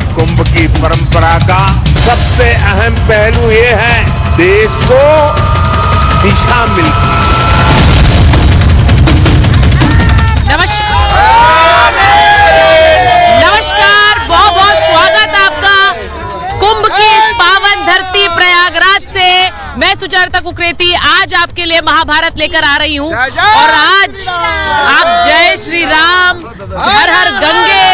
महाकुंभ की परंपरा का सबसे अहम पहलू ये है, देश को दिशा मिलती है। नमस्कार, बहुत बहुत स्वागत आपका कुंभ की इस पावन धरती प्रयागराज से। मैं सुचरिता कुकरेती आज आपके लिए महाभारत लेकर आ रही हूँ और आज आप जय श्री राम, हर हर गंगे,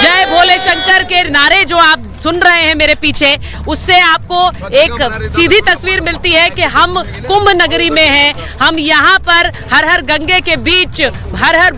जय भोले शंकर के नारे जो आप सुन रहे हैं मेरे पीछे, उससे आपको एक सीधी तस्वीर मिलती है कि हम कुंभ नगरी में हैं। हम यहाँ पर हर हर गंगे के बीच हर हर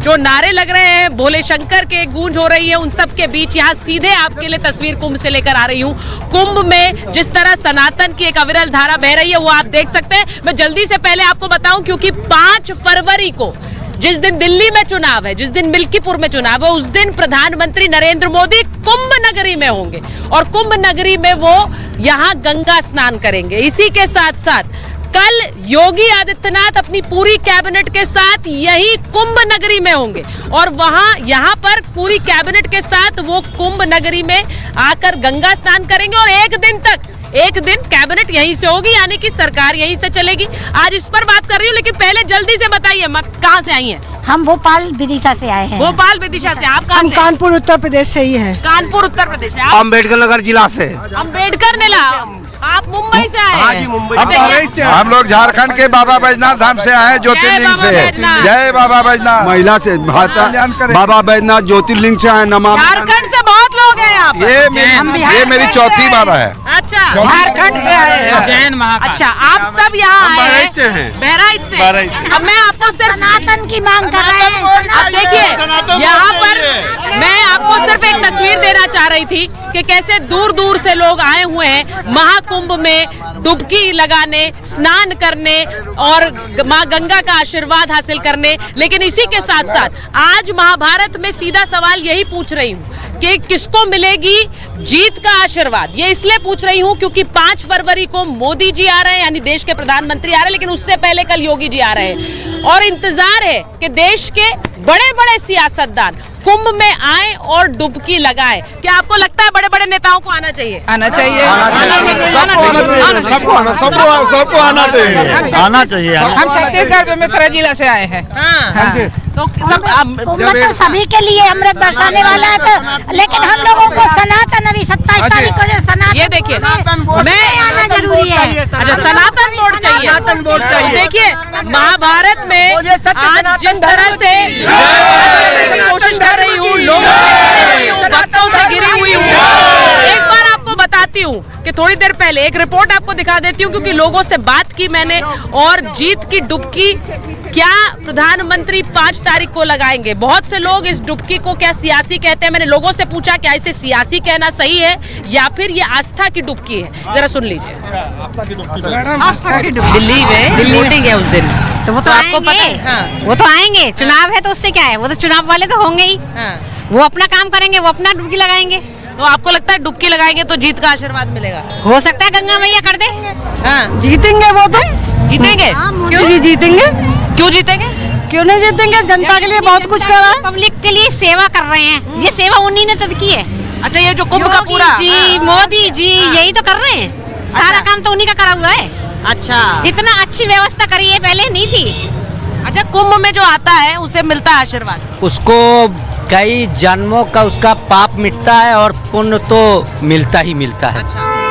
जो नारे लग रहे हैं, भोले शंकर के गूंज हो रही है, उन सब के बीच यहाँ सीधे आपके लिए तस्वीर कुंभ से लेकर आ रही हूँ। कुंभ में जिस तरह सनातन की एक अविरल धारा बह रही है वो आप देख सकते हैं। मैं जल्दी से पहले आपको बताऊं क्योंकि 5 फरवरी को जिस दिन दिल्ली में चुनाव है, जिस दिन मिल्कीपुर में चुनाव है, उस दिन प्रधानमंत्री नरेंद्र मोदी कुंभ नगरी में होंगे और कुंभ नगरी में वो यहाँ गंगा स्नान करेंगे। इसी के साथ साथ कल योगी आदित्यनाथ अपनी पूरी कैबिनेट के साथ यही कुंभ नगरी में होंगे और वहां यहाँ पर पूरी कैबिनेट के साथ वो कुंभ नगरी में आकर गंगा स्नान करेंगे और एक दिन कैबिनेट यहीं से होगी, यानी कि सरकार यहीं से चलेगी। आज इस पर बात कर रही हूँ, लेकिन पहले जल्दी से बताइए कहाँ से आई हैं? हम भोपाल विदिशा से आए हैं। भोपाल विदिशा से। आप कहाँ से? कानपुर उत्तर प्रदेश से ही हैं। कानपुर उत्तर प्रदेश से। अम्बेडकर नगर जिला से। अम्बेडकर निला। आप मुंबई से आए हैं? हाँ जी, मुंबई से। हम लोग झारखंड के बाबा बैजनाथ धाम से आए, ज्योतिर्लिंग से। जय बाबा बैजनाथ। महिला से बाबा बैजनाथ ज्योतिर्लिंग से आए। झारखंड से बहुत लोग हैं यहाँ पर। ये मेरी चौथी बाबा है। अच्छा, झारखंड से आए हैं। जैन महाकाल। अच्छा, आप सब यहाँ आए हैं बहराइच से। अब मैं आपको सिर्फ सनातन की मांग कर रहे हैं। अब देखिए, यहाँ पर मैं आपको सिर्फ एक तस्वीर देना चाह रही थी कि कैसे दूर दूर से लोग आए हुए हैं महाकुंभ में डुबकी लगाने, स्नान करने और माँ गंगा का आशीर्वाद हासिल करने। लेकिन इसी के साथ साथ आज महाभारत में सीधा सवाल यही पूछ रही हूँ कि किसको मिलेगी जीत का आशीर्वाद। ये इसलिए पूछ रही हूँ क्योंकि 5 फरवरी को मोदी जी आ रहे हैं, यानी देश के प्रधानमंत्री आ रहे हैं, लेकिन उससे पहले कल योगी जी आ रहे हैं और इंतजार है कि देश के बड़े बड़े सियासतदान कुंभ में आए और डुबकी लगाए। क्या आपको लगता है बड़े बड़े नेताओं को आना चाहिए? आना चाहिए। सबको आना चाहिए। हम छत्तीसगढ़ में मित्रा जिला से आए हैं। तो तो सभी के लिए अमृत बरसाने वाला है, तो लेकिन हम लोगों को सनातन अभी 27 तारीख को जो सनातन, ये देखिए, मैं आना जरूरी है। अच्छा, सनातन बोर्ड चाहिए। सनातन बोर्ड चाहिए। तो देखिए, महाभारत में आज जिस तरह से कोशिश कर रही हूँ, लोगों से, भक्तों से घिरी हुई हूँ। एक बार आपको बताती हूँ कि थोड़ी देर पहले एक रिपोर्ट आपको दिखा देती हूँ, क्योंकि लोगों से बात की मैंने और जीत की डुबकी क्या प्रधानमंत्री 5 तारीख को लगाएंगे। बहुत से लोग इस डुबकी को क्या सियासी कहते हैं। मैंने लोगों से पूछा क्या इसे सियासी कहना सही है या फिर ये आस्था की डुबकी है। जरा सुन लीजिए। दिल्ली में वोटिंग है उस दिन, तो वो तो आपको आएंगे। पता है? हाँ। वो तो आएंगे, चुनाव है तो उससे क्या है, वो तो चुनाव वाले तो होंगे ही। हाँ। वो अपना काम करेंगे, वो अपना डुबकी लगाएंगे। तो आपको लगता है डुबकी लगाएंगे तो जीत का आशीर्वाद मिलेगा? हो सकता है गंगा मैया कर दे। हाँ। जीतेंगे वो तो। जीतेंगे? क्यों जी जीतेंगे? क्यों जीतेंगे? क्यों नहीं जीतेंगे? जनता के लिए बहुत कुछ कर रहा है, पब्लिक के लिए सेवा कर रहे हैं। ये सेवा उन्हीं ने तद की है। अच्छा, ये जो कुंभ का पूरा जी, मोदी जी यही तो कर रहे हैं। सारा काम तो उन्हीं का करा हुआ है। अच्छा, इतना अच्छी व्यवस्था करी है, पहले नहीं थी। अच्छा, कुंभ में जो आता है उसे मिलता है आशीर्वाद। उसको कई जन्मों का उसका पाप मिटता है और पुण्य तो मिलता ही मिलता है।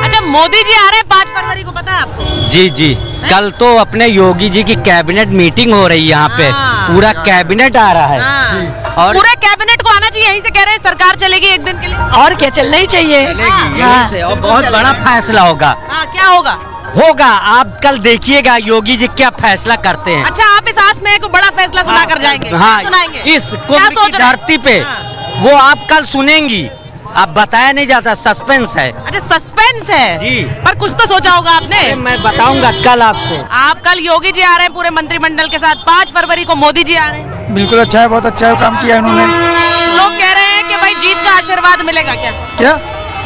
अच्छा, मोदी जी आ रहे हैं 5 फरवरी को, पता है आपको? जी जी, कल तो अपने योगी जी की कैबिनेट मीटिंग हो रही है यहाँ पे। पूरा कैबिनेट आ रहा है और पूरे कैबिनेट को आना चाहिए। यहीं से कह रहे हैं सरकार चलेगी एक दिन के लिए। और क्या, चलना ही चाहिए। यहीं से और बहुत बड़ा फैसला होगा। क्या होगा? आप कल देखिएगा योगी जी क्या फैसला करते हैं। अच्छा, आप इस आस में एक बड़ा फैसला सुना कर जाएंगे? हाँ, सुनाएंगे? इस कुंभ की धरती पे वो आप कल सुनेंगी। आप बताया नहीं जाता, सस्पेंस है। अच्छा, सस्पेंस है जी। पर कुछ तो सोचा होगा आपने। मैं बताऊंगा कल आपको। आप कल योगी जी आ रहे हैं पूरे मंत्रिमंडल के साथ, 5 फरवरी को मोदी जी आ रहे हैं। बिल्कुल अच्छा है, बहुत अच्छा काम किया उन्होंने। लोग कह रहे हैं कि भाई जीत का आशीर्वाद मिलेगा। क्या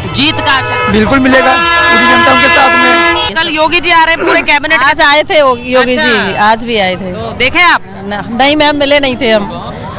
जीत का आशीर्वाद? बिल्कुल मिलेगा, पूरी जनता उनके साथ में। कल योगी जी आ रहे हैं पूरे कैबिनेट। आज आए थे योगी जी, आज भी आए थे। तो देखे आप? नहीं मैम, मिले नहीं थे हम।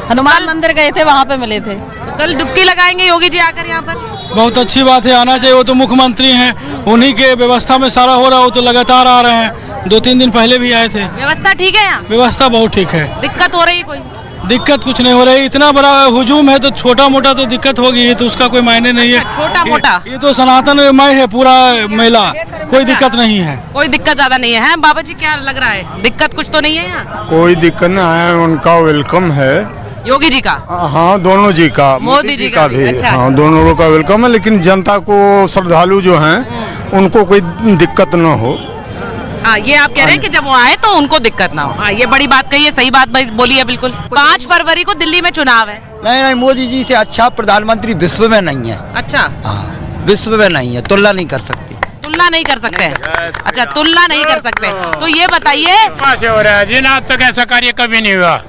हनुमान मंदिर गए थे, वहाँ पे मिले थे। कल डुबकी लगाएंगे योगी जी आकर यहाँ पर? बहुत अच्छी बात है, आना चाहिए। वो तो मुख्यमंत्री हैं, उन्हीं के व्यवस्था में सारा हो रहा है। वो तो लगातार आ रहे हैं, 2-3 दिन पहले भी आए थे। व्यवस्था ठीक है यहाँ? व्यवस्था बहुत ठीक है। दिक्कत हो रही कोई? दिक्कत कुछ नहीं हो रही। इतना बड़ा हुजूम है तो छोटा मोटा तो दिक्कत होगी, ये तो उसका कोई मायने नहीं है। छोटा मोटा ये तो सनातनमय है पूरा मेला, कोई दिक्कत नहीं है। कोई दिक्कत ज्यादा नहीं है। बाबा जी क्या लग रहा है, दिक्कत कुछ तो नहीं है यहाँ? कोई दिक्कत नहीं है, उनका वेलकम है योगी जी का। हाँ, दोनों जी का, मोदी जी का भी। अच्छा। हाँ, दोनों लोग का वेलकम है, लेकिन जनता को, श्रद्धालु जो हैं उनको कोई दिक्कत न हो। हाँ, ये आप कह रहे हैं कि जब वो आए तो उनको दिक्कत ना हो। हाँ, ये बड़ी बात कही है, सही बात बोली है बिल्कुल। 5 फरवरी को दिल्ली में चुनाव है। नहीं, मोदी जी से अच्छा प्रधानमंत्री विश्व में नहीं है। अच्छा। हाँ, विश्व में नहीं है, तुलना नहीं कर सकती। तुलना नहीं कर सकते? अच्छा, तुलना नहीं कर सकते। तो ये बताइए, हो रहा है जी ना, अब तक ऐसा कार्य कभी नहीं हुआ।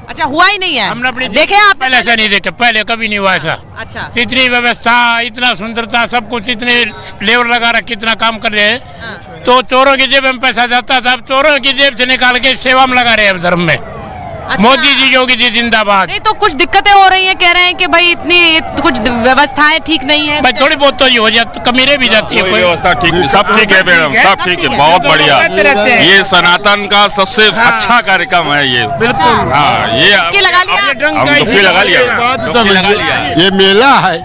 अच्छा, हुआ ही नहीं है? हमने अपनी देखे आप पहले ऐसा नहीं देखे, पहले कभी नहीं हुआ ऐसा। अच्छा। इतनी व्यवस्था, इतना सुंदरता, सब कुछ, इतने लेबर लगा रखे, कितना काम कर रहे हैं। तो चोरों की जेब में पैसा जाता था, अब चोरों की जेब से निकाल के सेवा में लगा रहे हैं धर्म में। अच्छा। मोदी जी, योगी जी जिंदाबाद। नहीं तो कुछ दिक्कतें हो रही हैं, कह रहे हैं कि भाई इतनी कुछ व्यवस्थाएं ठीक नहीं है। भाई थोड़ी बहुत तो ये हो जाती, कमीरे भी जाती है। कोई व्यवस्था ठीक, सब ठीक है मैडम, सब ठीक है, बहुत बढ़िया। ये सनातन का सबसे अच्छा कार्यक्रम है ये। बिल्कुल। हाँ, ये लगा लिया, हम डुबकी लगा लिया। ये मेला है,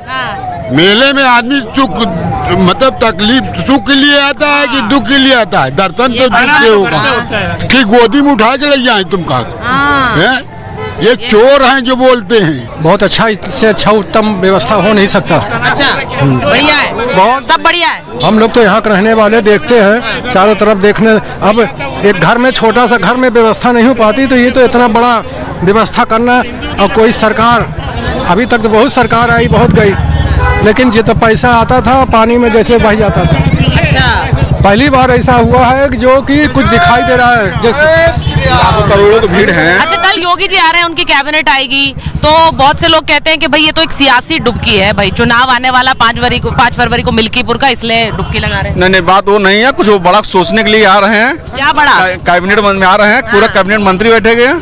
मेले में आदमी मतलब तकलीफ सुख के लिए आता है कि दुख के लिए आता है? दर्शन तो दुख से होगा कि गोदी में उठा के ले जाए तुम कहा? ये चोर हैं जो बोलते हैं। बहुत अच्छा, इससे अच्छा उत्तम व्यवस्था हो नहीं सकता। अच्छा, बढ़िया है, बहुत सब बढ़िया है। हम लोग तो यहाँ के रहने वाले देखते हैं चारों तरफ देखने। अब एक घर में, छोटा सा घर में व्यवस्था नहीं हो पाती, तो ये तो इतना बड़ा व्यवस्था करना। और कोई सरकार, अभी तक तो बहुत सरकार आई, बहुत गई, लेकिन जितना पैसा आता था पानी में जैसे बह जाता था। अच्छा। पहली बार ऐसा हुआ है कि जो कि कुछ दिखाई दे रहा है, जैसे करोड़ों की भीड़ है। अच्छा, कल योगी जी आ रहे हैं, उनकी कैबिनेट आएगी, तो बहुत से लोग कहते हैं कि भाई ये तो एक सियासी डुबकी है, भाई चुनाव आने वाला 5 फरवरी को मिल्कीपुर का, इसलिए डुबकी लगा रहे हैं। नहीं, बात वो नहीं है, कुछ वो बड़ा सोचने के लिए आ रहे हैं। क्या बड़ा? कैबिनेट में आ रहे हैं, पूरा कैबिनेट मंत्री बैठे गए,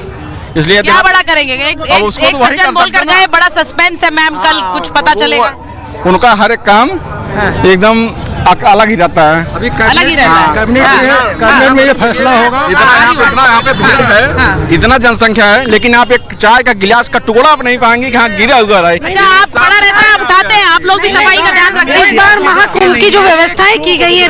इसलिए क्या बड़ा करेंगे? एक सज्जन बोलकर गए, बड़ा सस्पेंस है मैम, कल कुछ पता चलेगा। उनका हर एक काम एकदम अलग ही रहता है। अभी अलग ही रहता है। कैबिनेट में ये फैसला होगा। इतना यहाँ पे भीड़ है, इतना जनसंख्या है, लेकिन आप एक चाय का गिलास का टुकड़ा आप नहीं पाएंगे कि हाँ गिरा हुआ रहे। अच्छा, आप बड़ा रहता है, आप उठाते हैं, आप लोग भी सफाई का ध्यान रखते हैं। इस बार महाकुंभ की जो व्यवस्थाएं की गई है,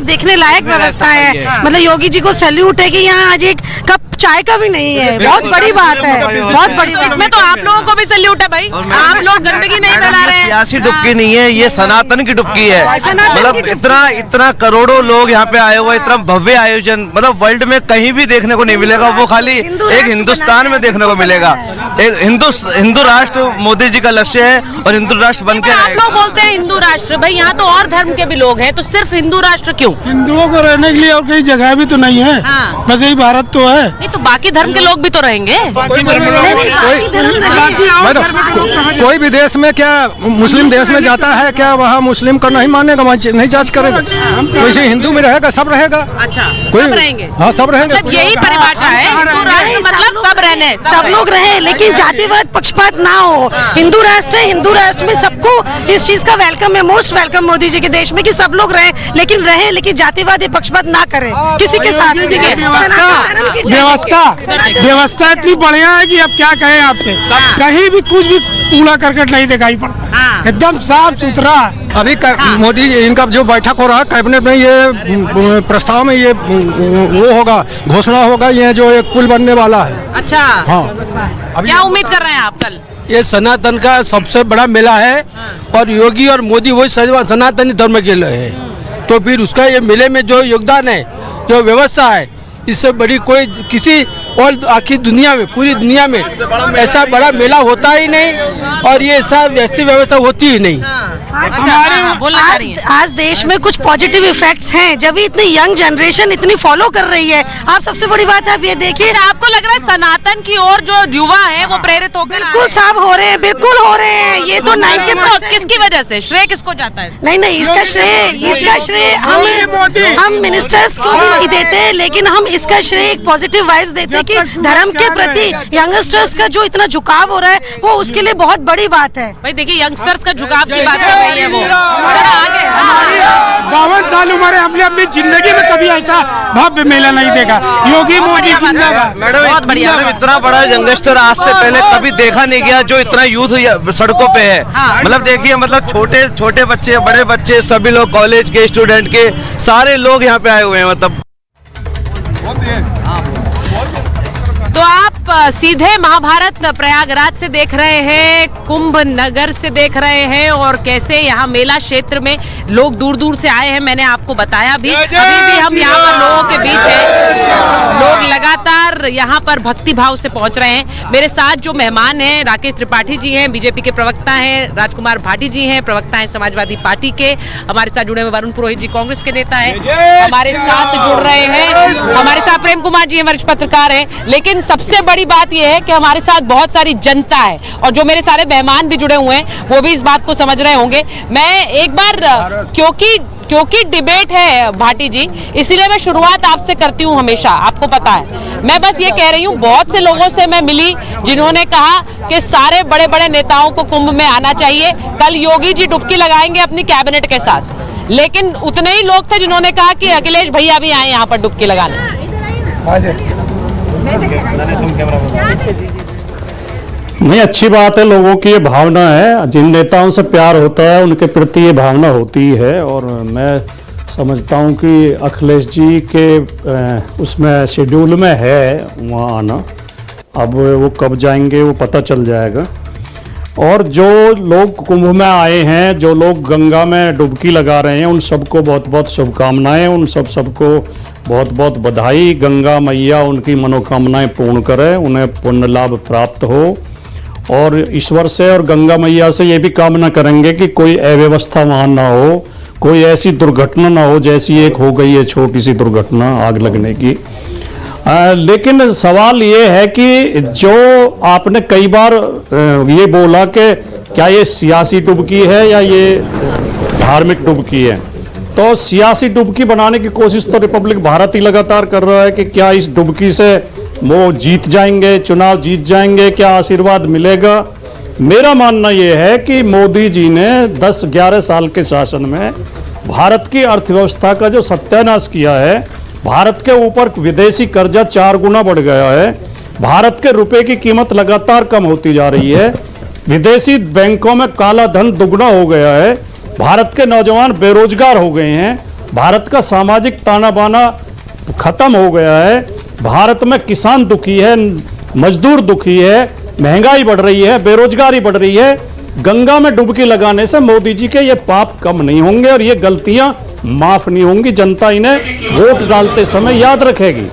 देखने लायक व्यवस्था है। मतलब योगी जी को सैल्यूट है कि यहाँ आज एक कप चाय का भी नहीं है, बहुत बड़ी बात है, बहुत बड़ी बात। इसमें तो आप लोगों को भी सैल्यूट है भाई, आप लोग गंदगी नहीं फैला रहे हैं। सियासी डुबकी नहीं है, ये सनातन की डुबकी है। मतलब इतना करोड़ों लोग यहाँ पे आए हुए, इतना भव्य आयोजन, मतलब वर्ल्ड में कहीं भी देखने को नहीं मिलेगा। वो खाली एक हिंदुस्तान में देखने को मिलेगा। एक हिंदू राष्ट्र मोदी जी का लक्ष्य है, और हिंदू राष्ट्र बन के आप लोग बोलते हैं हिंदू राष्ट्र, भाई यहाँ तो और धर्म के भी लोग हैं, तो सिर्फ हिंदू राष्ट्र क्यों? हिंदुओं को रहने के लिए और कई जगह भी तो नहीं है। हाँ। बस यही भारत तो है। नहीं तो बाकी धर्म के लोग भी तो रहेंगे। कोई भी देश में, क्या मुस्लिम देश में जाता है क्या, वहाँ मुस्लिम का नहीं मानेगा, नहीं जांच करेगा? वैसे हिंदू में रहेगा, सब रहेगा। अच्छा, कोई सब रहेंगे? हाँ, सब रहेंगे। मतलब यही परिभाषा है हिंदू राष्ट्र, मतलब सब रहने, सब लोग रहे, लेकिन जातिवाद पक्षपात ना हो। हिंदू राष्ट्र है, हिंदू राष्ट्र में सबको इस चीज का वेलकम है, मोस्ट वेलकम मोदी जी के देश में, कि सब लोग रहे, लेकिन जातिवाद या पक्षपात ना करें किसी के साथ। व्यवस्था इतनी बढ़िया है कि अब क्या कहें आपसे, कहीं भी कुछ भी कूड़ा करकट नहीं दिखाई पड़ता, एकदम साफ सुथरा। अभी मोदी इनका जो बैठक हो रहा है कैबिनेट में, ये प्रस्ताव में ये वो होगा, घोषणा होगा, ये जो एक पुल बनने वाला है। अच्छा, हाँ। क्या उम्मीद कर रहे हैं आप कल? ये सनातन का सबसे बड़ा मेला है, और योगी और मोदी वही सनातनी धर्म के लिए है, तो फिर उसका ये मेले में जो योगदान है, जो व्यवस्था है, इससे बड़ी कोई किसी और आखिर दुनिया में, पूरी दुनिया में ऐसा बड़ा मेला होता ही नहीं, और ये सब ऐसी व्यवस्था होती ही नहीं। आज देश में कुछ पॉजिटिव इफेक्ट्स हैं, जब इतनी यंग जनरेशन इतनी फॉलो कर रही है। आप सबसे बड़ी बात आप ये देखिए, आपको लग रहा है सनातन की ओर जो युवा है वो प्रेरित होकर? बिल्कुल साहब हो रहे हैं, बिल्कुल हो रहे हैं। ये तो 90% किसकी वजह से, श्रेय किसको जाता है? नहीं, इसका श्रेय हम मिनिस्टर्स को भी नहीं देते, लेकिन हम इसका श्रेय एक पॉजिटिव वाइब्स देते हैं कि धर्म के प्रति यंगस्टर्स का जो इतना झुकाव हो रहा है वो उसके लिए बहुत बड़ी बात है। भाई देखिए यंगस्टर्स का झुकाव की बात कर रही है वो। आगे 52 साल उम्र है, हमने अपनी जिंदगी में कभी ऐसा भव्य मेला नहीं देखा। योगी मोदी जिंदाबाद। बहुत बढ़िया। इतना बड़ा यंगस्टर आज से पहले कभी देखा नहीं गया जो इतना यूथ सड़कों पे है। मतलब देखिए, मतलब छोटे छोटे बच्चे, बड़े बच्चे, सभी लोग, कॉलेज के स्टूडेंट के सारे लोग यहाँ पे आए हुए हैं। मतलब तो आप सीधे महाभारत प्रयागराज से देख रहे हैं, कुंभ नगर से देख रहे हैं और कैसे यहाँ मेला क्षेत्र में लोग दूर दूर से आए हैं। मैंने आपको बताया भी, अभी भी हम यहाँ पर लोगों के बीच हैं। लोग लगातार यहाँ पर भक्ति भाव से पहुंच रहे हैं। मेरे साथ जो मेहमान हैं, राकेश त्रिपाठी जी हैं, बीजेपी के प्रवक्ता हैं, राजकुमार भाटी जी हैं, प्रवक्ता हैं समाजवादी पार्टी के। हमारे साथ जुड़े हुए वरुण पुरोहित जी कांग्रेस के नेता हैं, हमारे साथ जुड़ रहे हैं। हमारे साथ प्रेम कुमार जी हैं, वरिष्ठ पत्रकार हैं। लेकिन सबसे बड़ी बात यह है कि हमारे साथ बहुत सारी जनता है और जो मेरे सारे मेहमान भी जुड़े हुए हैं वो भी इस बात को समझ रहे होंगे। मैं एक बार, क्योंकि डिबेट है भाटी जी, इसीलिए मैं शुरुआत आपसे करती हूँ हमेशा, आपको पता है। मैं बस ये कह रही हूँ, बहुत से लोगों से मैं मिली जिन्होंने कहा कि सारे बड़े बड़े नेताओं को कुंभ में आना चाहिए। कल योगी जी डुबकी लगाएंगे अपनी कैबिनेट के साथ, लेकिन उतने ही लोग थे जिन्होंने कहा कि अखिलेश भैया भी आए यहाँ पर डुबकी लगाने। नहीं, अच्छी बात है, लोगों की ये भावना है, जिन नेताओं से प्यार होता है उनके प्रति ये भावना होती है। और मैं समझता हूँ कि अखिलेश जी के उसमें शेड्यूल में है वहाँ आना। अब वो कब जाएंगे वो पता चल जाएगा। और जो लोग कुंभ में आए हैं, जो लोग गंगा में डुबकी लगा रहे हैं, उन सबको बहुत बहुत शुभकामनाएं, उन सबको बहुत बहुत बधाई। गंगा मैया उनकी मनोकामनाएं पूर्ण करे, उन्हें पुण्य लाभ प्राप्त हो। और ईश्वर से और गंगा मैया से ये भी कामना करेंगे कि कोई अव्यवस्था वहाँ ना हो, कोई ऐसी दुर्घटना ना हो जैसी एक हो गई है छोटी सी दुर्घटना आग लगने की। लेकिन सवाल ये है कि जो आपने कई बार ये बोला कि क्या ये सियासी डुबकी है या ये धार्मिक डुबकी है, तो सियासी डुबकी बनाने की कोशिश तो रिपब्लिक भारत ही लगातार कर रहा है कि क्या इस डुबकी से वो जीत जाएंगे, चुनाव जीत जाएंगे, क्या आशीर्वाद मिलेगा। मेरा मानना यह है कि मोदी जी ने 10-11 साल के शासन में भारत की अर्थव्यवस्था का जो सत्यानाश किया है, भारत के ऊपर विदेशी कर्जा 4 गुना बढ़ गया है, भारत के रुपए की कीमत लगातार कम होती जा रही है, विदेशी बैंकों में काला धन दुगना हो गया है, भारत के नौजवान बेरोजगार हो गए हैं, भारत का सामाजिक ताना बाना खत्म हो गया है, भारत में किसान दुखी है, मजदूर दुखी है, महंगाई बढ़ रही है, बेरोजगारी बढ़ रही है। गंगा में डुबकी लगाने से मोदी जी के ये पाप कम नहीं होंगे और ये गलतियां माफ नहीं होंगी। जनता इन्हें वोट डालते समय याद रखेगी।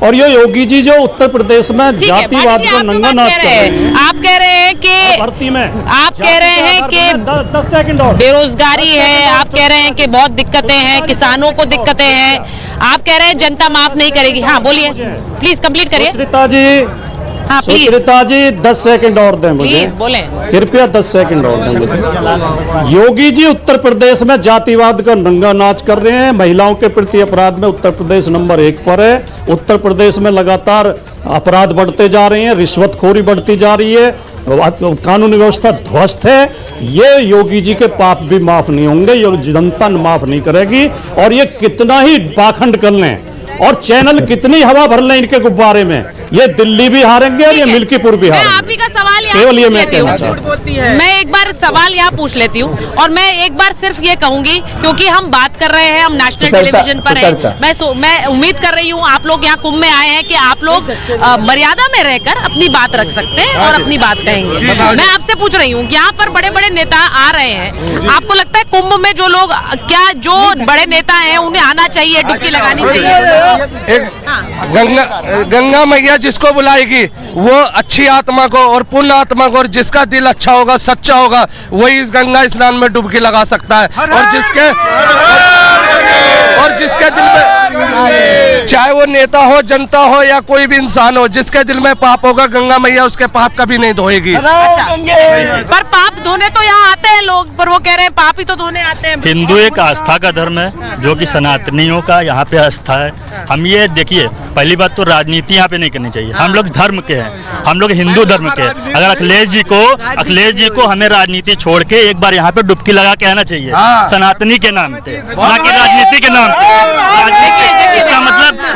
और ये योगी जी जो उत्तर प्रदेश में जातिवाद को नंगा नाच कर रहे हैं, आप कह रहे हैं कि भर्ती में, आप कह रहे हैं कि 10 सेकंड और बेरोजगारी है, आप कह रहे हैं कि बहुत दिक्कतें हैं, किसानों को दिक्कतें हैं, आप कह रहे हैं जनता माफ नहीं करेगी। हाँ बोलिए, प्लीज कंप्लीट करिए। सुचरिता जी, हाँ प्लीज, सुचरिता जी 10 सेकंड और दें मुझे, प्लीज बोले, कृपया 10 सेकंड और दें मुझे। योगी जी उत्तर प्रदेश में जातिवाद का नंगा नाच कर रहे हैं, महिलाओं के प्रति अपराध में उत्तर प्रदेश नंबर 1 पर है। उत्तर प्रदेश में लगातार अपराध बढ़ते जा रहे हैं, रिश्वतखोरी बढ़ती जा रही है, कानूनी व्यवस्था ध्वस्त है। ये योगी जी के पाप भी माफ नहीं होंगे, ये जनता माफ नहीं करेगी। और ये कितना ही पाखंड कर लें और चैनल कितनी हवा भर लें इनके गुब्बारे में, ये दिल्ली भी हारेंगे और ये मिल्कीपुर भी हारेंगे। आप ही का सवाल केवल ये मैं कहना चाहता हूं। मैं एक बार सवाल यहाँ पूछ लेती हूँ और मैं एक बार सिर्फ ये कहूंगी, क्योंकि हम बात कर रहे हैं, हम नेशनल टेलीविजन पर हैं। मैं उम्मीद कर रही हूँ आप लोग यहाँ कुंभ में आए हैं कि आप लोग मर्यादा में रहकर अपनी बात रख सकते हैं और अपनी बात कहेंगे। मैं आपसे पूछ रही हूँ, यहाँ पर बड़े बड़े नेता आ रहे हैं, आपको लगता है कुंभ में जो लोग, क्या जो बड़े नेता हैं उन्हें आना चाहिए, डुबकी लगानी चाहिए? गंगा मैया जिसको बुलाएगी वो अच्छी आत्मा को और पुण्य आत्मा को, और जिसका दिल अच्छा होगा, सच्चा होगा, वही इस गंगा स्नान में डुबकी लगा सकता है। और और जिसके दिल में, चाहे वो नेता हो, जनता हो या कोई भी इंसान हो, जिसके दिल में पाप होगा, गंगा मैया उसके पाप कभी नहीं धोएगी। पर पाप धोने तो यहाँ आते हैं लोग, पर वो कह रहे हैं पाप ही तो धोने आते हैं। हिंदू एक आस्था का धर्म है जो कि सनातनियों का यहाँ पे आस्था है। हम ये देखिए, पहली बात तो राजनीति यहाँ पे नहीं करनी चाहिए। हम लोग धर्म के हैं, हम लोग हिंदू धर्म के हैं। अगर अखिलेश जी को हमें राजनीति छोड़ के एक बार यहाँ पे डुबकी लगा के आना चाहिए, सनातनी के नाम पे, ना कि राजनीति के नाम पे।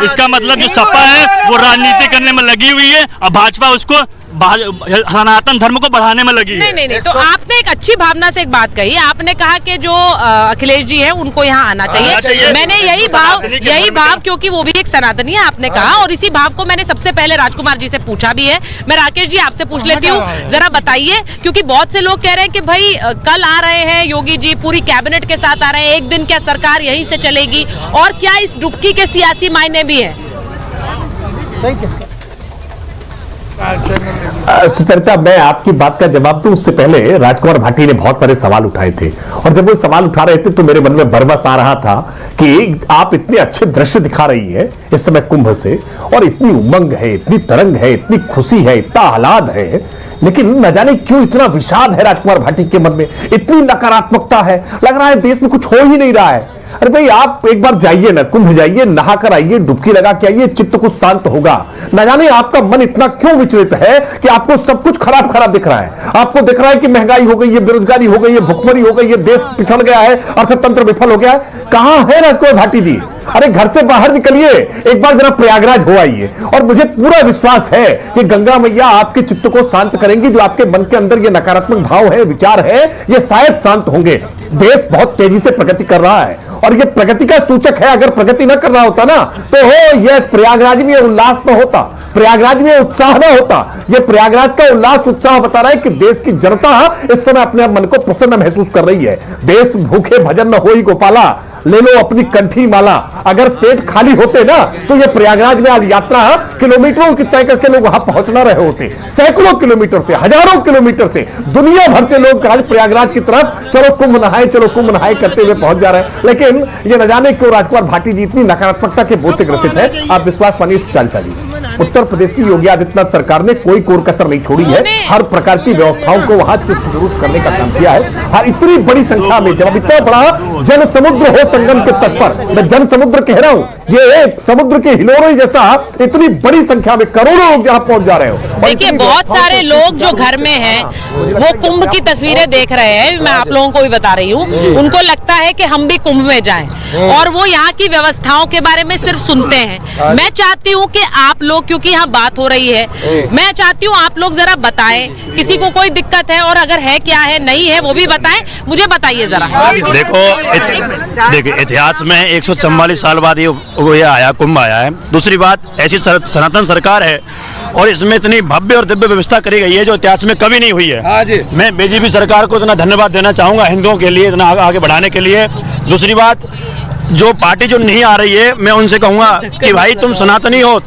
इसका मतलब जो सपा है वो राजनीति करने में लगी हुई है और भाजपा उसको सनातन धर्म को बढ़ाने में लगी है। नहीं, तो आपने एक अच्छी भावना से एक बात कही। आपने कहा कि जो अखिलेश जी हैं उनको यहाँ आना चाहिए। मैंने यही भाव क्योंकि वो भी एक सनातनी है आपने कहा, और इसी भाव को मैंने सबसे पहले राजकुमार जी से पूछा भी है। मैं राकेश जी आपसे पूछ लेती हूँ, जरा बताइए, क्योंकि बहुत से लोग कह रहे हैं कि भाई कल आ रहे हैं योगी जी, पूरी कैबिनेट के साथ आ रहे हैं, एक दिन क्या सरकार यहीं से चलेगी, और क्या इस डुबकी के सियासी मायने भी है? सुचरिता, मैं आपकी बात का जवाब दूं उससे पहले राजकुमार भाटी ने बहुत सारे सवाल उठाए थे, और जब वो सवाल उठा रहे थे तो मेरे मन में बरबस आ रहा था कि आप इतने अच्छे दृश्य दिखा रही हैं इस समय कुंभ से, और इतनी उमंग है, इतनी तरंग है, इतनी खुशी है, इतना आह्लाद है, लेकिन न जाने क्यों इतना विषाद है राजकुमार भाटी के मन में, इतनी नकारात्मकता है, लग रहा है देश में कुछ हो ही नहीं रहा है। अरे भाई, आप एक बार जाइए ना, कुंभ जाइए, नहा कर आइए, डुबकी लगा के आइए, चित्त कुछ शांत होगा। न जाने आपका मन इतना क्यों विचलित है कि आपको सब कुछ खराब खराब दिख रहा है। आपको दिख रहा है कि महंगाई हो गई है, बेरोजगारी हो गई है, भुखमरी हो गई है, देश पिछड़ गया है, अर्थतंत्र विफल हो गया है। कहां है राजकुमार भाटी जी? अरे घर से बाहर निकलिए, एक बार जरा प्रयागराज हो आइए, और मुझे पूरा विश्वास है कि गंगा मैया आपके चित्त को शांत करेंगी। जो आपके मन के अंदर ये नकारात्मक भाव है, विचार है, ये शायद शांत होंगे। देश बहुत तेजी से प्रगति कर रहा है, और ये प्रगति का सूचक है। अगर प्रगति न कर रहा होता ना तो ये प्रयागराज में उल्लास न होता, प्रयागराज में उत्साह न होता। ये प्रयागराज का उल्लास उत्साह बता रहा है कि देश की जनता इस समय अपने मन को प्रसन्न महसूस कर रही है। देश भूखे भजन न होई गोपाला, ले लो अपनी कंठी माला। अगर पेट खाली होते ना तो ये प्रयागराज में आज यात्रा किलोमीटरों की तय करके लोग वहां पहुंच ना रहे होते। सैकड़ों किलोमीटर से, हजारों किलोमीटर से, दुनिया भर से लोग आज प्रयागराज की तरफ चलो कुंभ नहाए, चलो कुंभ नहाए करते हुए पहुंच जा रहे हैं। लेकिन ये न जाने क्यों राजकुमार भाटी जी इतनी नकारात्मकता के बोध से ग्रसित है। आप विश्वास मानिए, चाल चालिए। उत्तर प्रदेश की योगी आदित्यनाथ सरकार ने कोई कोर कसर नहीं छोड़ी है। हर प्रकार की व्यवस्थाओं को वहां चुस्त दुरुस्त करने का काम किया है। हर इतनी बड़ी संख्या में, जब इतना बड़ा जन समुद्र हो संगम के तट पर, मैं जन समुद्र कह रहा हूं, ये समुद्र के हिलोरे जैसा इतनी बड़ी संख्या में करोड़ों लोग जहां पहुंच जा रहे हो। देखिए, बहुत सारे लोग जो घर में हैं वो कुंभ की तस्वीरें देख रहे हैं। मैं आप लोगों को भी बता रही हूँ, उनको लगता है कि हम भी कुंभ में जाएं, और वो यहाँ की व्यवस्थाओं के बारे में सिर्फ सुनते हैं। मैं चाहती हूँ कि आप लोग, क्योंकि यहाँ बात हो रही है, मैं चाहती हूँ आप लोग जरा बताएं, किसी को कोई दिक्कत है, और अगर है क्या है, नहीं है, वो भी बताएं। मुझे बताइए जरा। देखिए, इतिहास में 144 साल बाद ये आया, कुंभ आया है। दूसरी बात, ऐसी सनातन सरकार है और इसमें इतनी भव्य और दिव्य व्यवस्था करी गई है जो इतिहास में कभी नहीं हुई है। मैं बीजेपी सरकार को इतना धन्यवाद देना चाहूंगा हिंदुओं के लिए, इतना आगे बढ़ाने के लिए। दूसरी बात, जो पार्टी जो नहीं आ रही है, मैं उनसे कहूंगा कि भाई तुम सनातनी हो,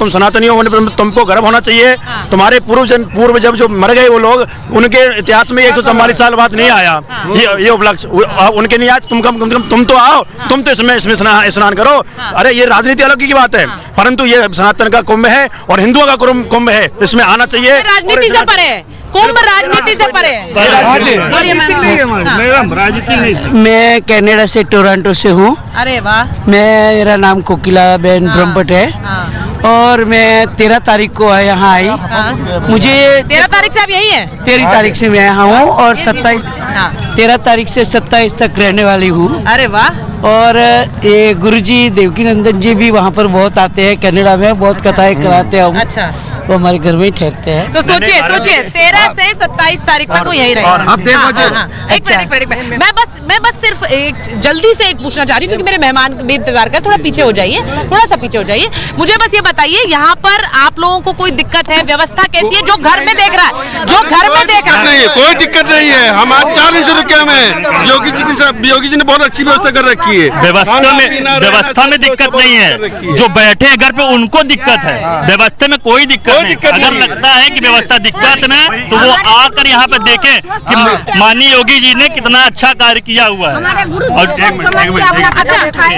तुमको गर्व होना चाहिए। तुम्हारे पूर्व जब जो मर गए वो लोग, उनके इतिहास में 144 साल बाद नहीं आया ये उपलक्ष्य, उनके नहीं आज तुम तो आओ, तुम तो इसमें स्नान करो। अरे ये राजनीति अलग की बात है, परंतु ये सनातन का कुंभ है और हिंदुओं का कुंभ है, इसमें आना चाहिए। राजनीति से परे, कुंभ राजनीति से परे। मैं कनाडा से, टोरंटो से हूँ। अरे वाह। मेरा नाम कोकिला बेन ब्रह्मभट्ट है, और मैं 13 तारीख को यहाँ आई। मुझे 13 तारीख से आप यही है? 13 तारीख से मैं यहाँ हूँ, और 13 तारीख से 27 तक रहने वाली हूँ। अरे वाह। और ये गुरुजी देवकीनंदन जी भी वहाँ पर बहुत आते हैं, कनाडा में बहुत कथाएं कराते हैं। अच्छा। वो हमारे घर में ही ठहरते हैं। तो सोचिए 13 से 27 तारीख तक वो यही रहेंगे। एक मिनट, मैं बस सिर्फ एक जल्दी से एक पूछना चाह रही हूँ, क्योंकि मेरे मेहमान भी इंतजार कर, थोड़ा पीछे हो जाइए, थोड़ा सा पीछे हो जाइए। मुझे बस ये बताइए, यहाँ पर आप लोगों को कोई दिक्कत है? व्यवस्था कैसी है? जो घर में देख रहा है, जो घर में देख रहा है, कोई दिक्कत नहीं है। हम आज 4 रुपये में योगी जी ने बहुत अच्छी व्यवस्था कर रखी है। व्यवस्था में दिक्कत नहीं है, जो बैठे हैं घर पे उनको दिक्कत है। व्यवस्था में कोई दिक्कत अगर लगता है कि व्यवस्था दिक्कत में, तो वो आकर यहाँ पे देखें कि माननीय योगी जी ने कितना अच्छा कार्य किया हुआ है। और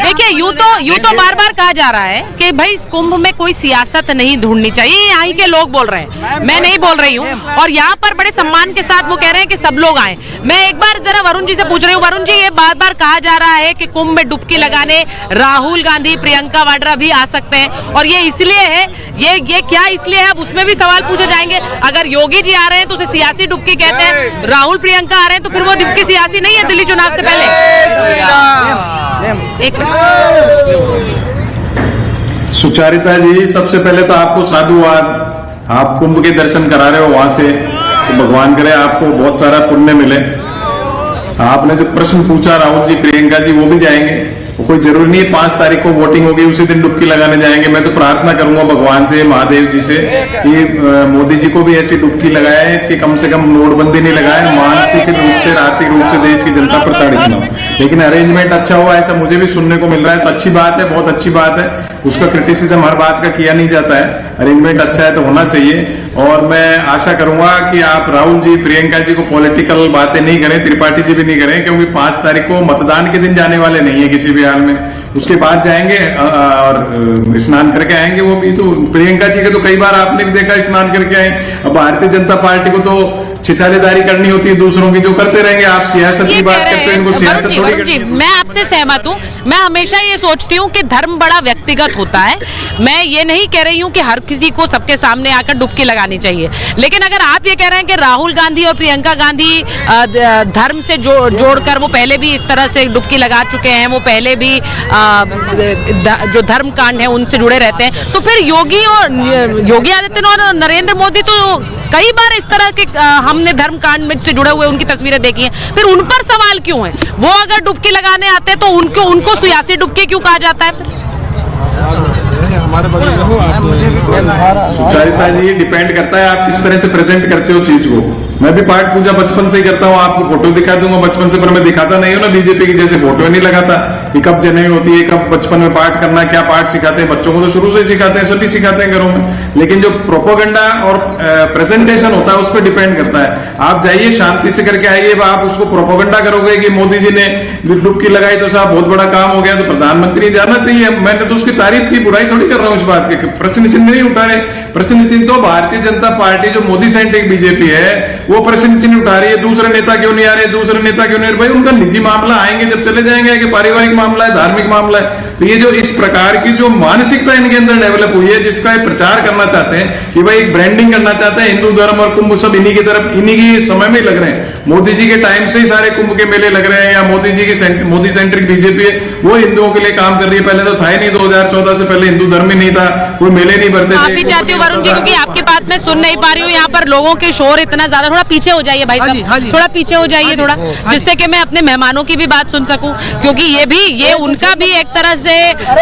देखिए, यूं तो बार बार कहा जा रहा है कि भाई इस कुंभ में कोई सियासत नहीं ढूंढनी चाहिए, यहाँ के लोग बोल रहे हैं, मैं नहीं बोल रही हूँ। और यहाँ पर बड़े सम्मान के साथ वो कह रहे हैं कि सब लोग आए। मैं एक बार जरा वरुण जी से पूछ रही हूँ, वरुण जी, ये बार बार कहा जा रहा है कि कुंभ में डुबकी लगाने राहुल गांधी, प्रियंका वाड्रा भी आ सकते हैं, और ये इसलिए है, ये क्या इसलिए है, अब उसमें भी सवाल पूछे जाएंगे। अगर योगी जी आ रहे हैं तो उसे सियासी डुबकी कहते हैं, राहुल प्रियंका आ रहे हैं तो फिर वो डुबकी सियासी नहीं है दिल्ली चुनाव से पहले? एक सुचारिता जी, सबसे पहले तो आपको साधुवाद, आप कुंभ के दर्शन करा रहे हो वहां से, तो भगवान करे आपको बहुत सारा पुण्य मिले। आपने जो प्रश्न पूछा राहुल जी, प्रियंका जी वो भी जाएंगे, वो कोई जरूरी नहीं है 5 तारीख को वोटिंग होगी उसी दिन डुबकी लगाने जाएंगे। मैं तो प्रार्थना करूंगा भगवान से, महादेव जी से, कि मोदी जी को भी ऐसी डुबकी लगाए कि कम से कम नोटबंदी नहीं लगाए, मानसिक रूप से, आर्थिक रूप से देश की जनता प्रताड़ित न हो। लेकिन अरेंजमेंट अच्छा हुआ ऐसा मुझे भी सुनने को मिल रहा है, तो अच्छी बात है, बहुत अच्छी बात है। उसका क्रिटिसिज्म हर बात का किया नहीं जाता है, अरेंजमेंट अच्छा है तो होना चाहिए। और मैं आशा करूंगा कि आप राहुल जी, प्रियंका जी को पॉलिटिकल बातें नहीं करें, त्रिपाठी जी भी नहीं करें, क्योंकि 5 तारीख को मतदान के दिन जाने वाले नहीं है किसी भी हाल में, उसके बाद जाएंगे और स्नान करके आएंगे। वो भी तो प्रियंका जी के तो कई बार आपने भी देखा स्नान करके आए। अब भारतीय जनता पार्टी को तो छिछालेदारी करनी होती है दूसरों की, जो करते रहेंगे। आप सियासत की बात करते हैं, इनको सियासत थोड़ी करनी है। मैं आपसे सहमत हूँ। मैं हमेशा ये सोचती हूँ कि धर्म बड़ा व्यक्तिगत होता है। मैं ये नहीं कह रही हूँ कि हर किसी को सबके सामने आकर डुबकी लगानी चाहिए, लेकिन अगर आप ये कह रहे हैं कि राहुल गांधी और प्रियंका गांधी धर्म से जोड़कर वो पहले भी इस तरह से डुबकी लगा चुके हैं, वो पहले भी जो धर्म कांड है उनसे जुड़े रहते हैं, तो फिर योगी आदित्यनाथ और नरेंद्र मोदी तो कई बार इस तरह के हमने धर्म कांड में से जुड़े हुए उनकी तस्वीरें देखी हैं, फिर उन पर सवाल क्यों है? वो अगर डुबकी लगाने आते हैं तो उनको सियासी डुबकी क्यों कहा जाता है फिर? सुचारिता जी, डिपेंड करता है आप किस तरह से प्रेजेंट करते हो चीज को। मैं भी पाठ पूजा बचपन से ही करता हूँ, आपको फोटो दिखा दूंगा बचपन से, पर मैं दिखाता नहीं हूँ ना बीजेपी की जैसे फोटो नहीं लगाता कि कब जनेऊ होती है, कब बचपन में पाठ करना, क्या पाठ सिखाते हैं बच्चों को, तो शुरू से ही सिखाते हैं, सभी सिखाते हैं घरों में। लेकिन जो प्रोपोगंडा और प्रेजेंटेशन होता है उस पर डिपेंड करता है। आप जाइए शांति से करके आइए, आप उसको प्रोपोगंडा करोगे कि मोदी जी ने डुबकी लगाई तो साहब बहुत बड़ा काम हो गया, तो प्रधानमंत्री जाना चाहिए। मैंने तो उसकी तारीफ की, बुराई थोड़ी कर रहा हूँ इस बात की। प्रश्न चिन्ह नहीं उठा रहे, प्रश्न चिन्ह तो भारतीय जनता पार्टी जो मोदी सेंट्रिक बीजेपी है वो प्रश्न चिन्ह उठा रही है। दूसरे नेता क्यों नहीं आ रहे, दूसरे नेता क्यों नहीं आ रहे? भाई उनका निजी मामला, आएंगे जब चले जाएंगे, कि पारिवारिक मामला है, धार्मिक मामला है। तो ये जो इस प्रकार की जो मानसिकता इनके अंदर डेवलप हुई है, जिसका ये प्रचार करना चाहते हैं कि भाई ब्रांडिंग करना चाहते हैं, हिंदू धर्म और कुंभ सब इन्हीं की तरफ, इन्हीं की समय में लग रहे हैं। मोदी जी के टाइम से ही सारे कुंभ के मेले लग रहे हैं, या मोदी जी की मोदी सेंट्रिक बीजेपी है वो हिंदुओं के लिए काम कर रही है। पहले तो था ही नहीं, 2014 से पहले हिंदू धर्म ही नहीं था, कोई मेले नहीं भरते थे। माफी चाहती हूँ वरुण जी, क्योंकि आपकी बात मैं सुन नहीं पा रही हूँ, यहाँ पर लोगों के शोर इतना ज्यादा। थोड़ा पीछे हो जाइए भाई साहब, थोड़ा पीछे हो जाइए थोड़ा, जिससे कि मैं अपने मेहमानों की भी बात सुन सकूं, क्योंकि ये उनका भी एक तरह से